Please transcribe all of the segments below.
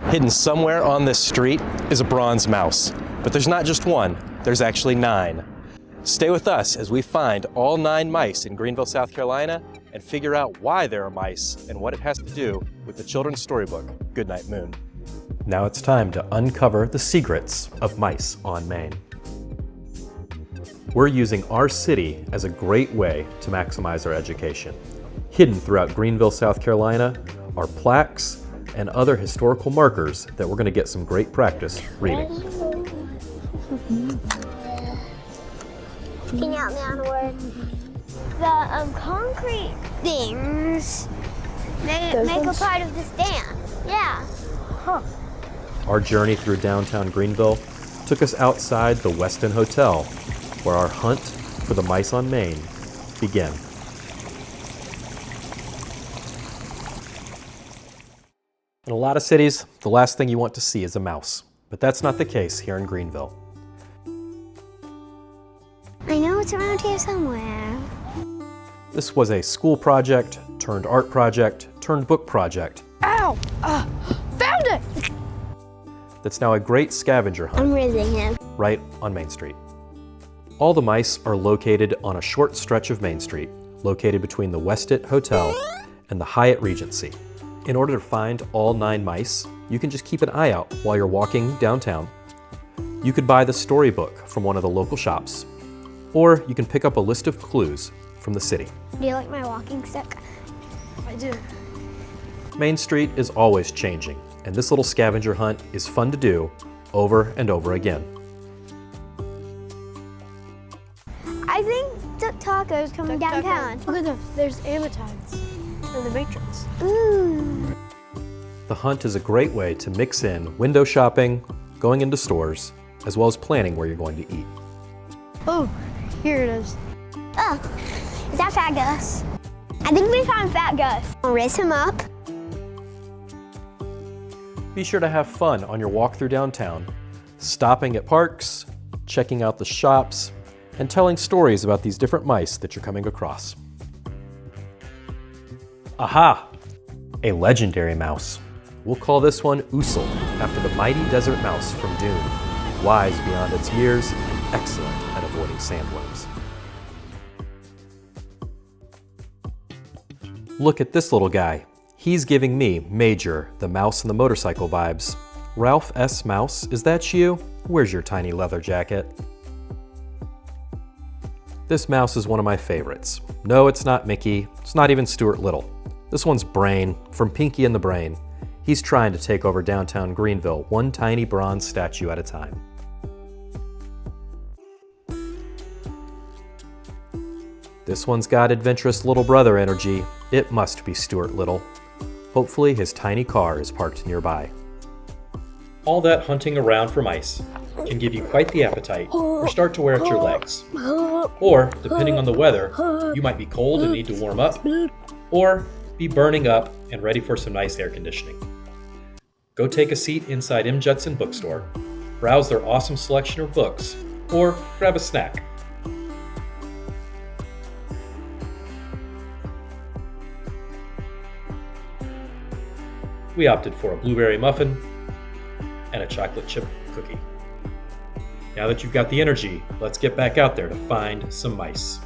Hidden somewhere on this street is a bronze mouse. But there's not just one, there's actually 9. Stay with us as we find all 9 mice in Greenville, South Carolina, and figure out why there are mice and what it has to do with the children's storybook, Goodnight Moon. Now it's time to uncover the secrets of mice on Main. We're using our city as a great way to maximize our education. Hidden throughout Greenville, South Carolina, are plaques and other historical markers that we're going to get some great practice reading. Can you help me on a word? The concrete things, they make a part of the stand. Yeah. Huh. Our journey through downtown Greenville took us outside the Westin Hotel, where our hunt for the mice on Main began. In a lot of cities, the last thing you want to see is a mouse, but that's not the case here in Greenville. I know it's around here somewhere. This was a school project, turned art project, turned book project. Ow! Found it! That's now a great scavenger hunt. I'm raising him. Right on Main Street. All the mice are located on a short stretch of Main Street, located between the Westin Hotel and the Hyatt Regency. In order to find all 9 mice, you can just keep an eye out while you're walking downtown. You could buy the storybook from one of the local shops, or you can pick up a list of clues from the city. Do you like my walking stick? I do. Main Street is always changing, and this little scavenger hunt is fun to do over and over again. I think Duck Taco's coming downtown. Look at this. There's amatides and the matrons. Ooh. The hunt is a great way to mix in window shopping, going into stores, as well as planning where you're going to eat. Oh, here it is. Oh, is that Fat Gus? I think we found Fat Gus. I'll raise him up. Be sure to have fun on your walk through downtown, stopping at parks, checking out the shops, and telling stories about these different mice that you're coming across. Aha! A legendary mouse. We'll call this one Usul, after the mighty desert mouse from Dune, wise beyond its years and excellent at avoiding sandworms. Look at this little guy. He's giving me Major, the mouse and the motorcycle vibes. Ralph S. Mouse, is that you? Where's your tiny leather jacket? This mouse is one of my favorites. No, it's not Mickey. It's not even Stuart Little. This one's Brain, from Pinky and the Brain. He's trying to take over downtown Greenville, one tiny bronze statue at a time. This one's got adventurous little brother energy. It must be Stuart Little. Hopefully his tiny car is parked nearby. All that hunting around for mice can give you quite the appetite or start to wear out your legs. Or, depending on the weather, you might be cold and need to warm up, or be burning up and ready for some nice air conditioning. Go take a seat inside M. Judson Bookstore, browse their awesome selection of books, or grab a snack. We opted for a blueberry muffin and a chocolate chip cookie. Now that you've got the energy, let's get back out there to find some mice.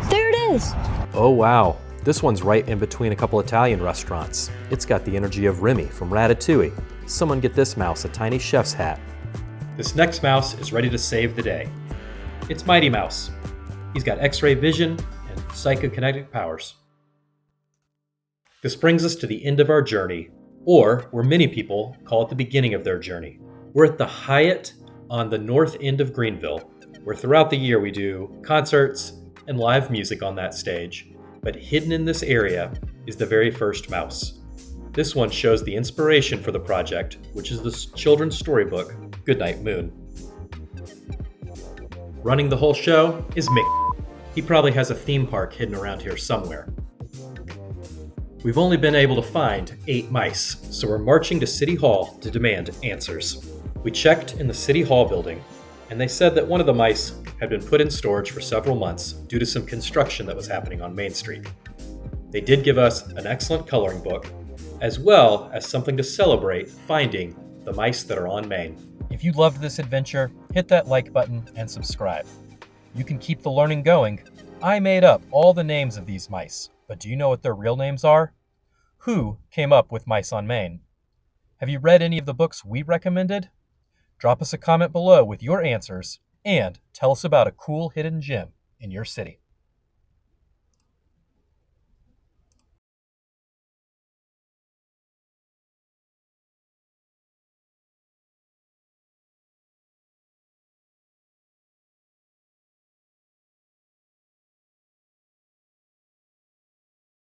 There it is! Oh wow, this one's right in between a couple Italian restaurants. It's got the energy of Remy from Ratatouille. Someone get this mouse a tiny chef's hat. This next mouse is ready to save the day. It's Mighty Mouse. He's got X-ray vision and psychokinetic powers. This brings us to the end of our journey, or where many people call it the beginning of their journey. We're at the Hyatt on the north end of Greenville, where throughout the year we do concerts and live music on that stage, but hidden in this area is the very first mouse. This one shows the inspiration for the project, which is the children's storybook, Goodnight Moon. Running the whole show is Mickey. He probably has a theme park hidden around here somewhere. We've only been able to find 8 mice, so we're marching to City Hall to demand answers. We checked in the City Hall building, and they said that one of the mice had been put in storage for several months due to some construction that was happening on Main Street. They did give us an excellent coloring book, as well as something to celebrate finding the mice that are on Main. If you loved this adventure, hit that like button and subscribe. You can keep the learning going. I made up all the names of these mice, but do you know what their real names are? Who came up with Mice on Main? Have you read any of the books we recommended? Drop us a comment below with your answers and tell us about a cool hidden gem in your city.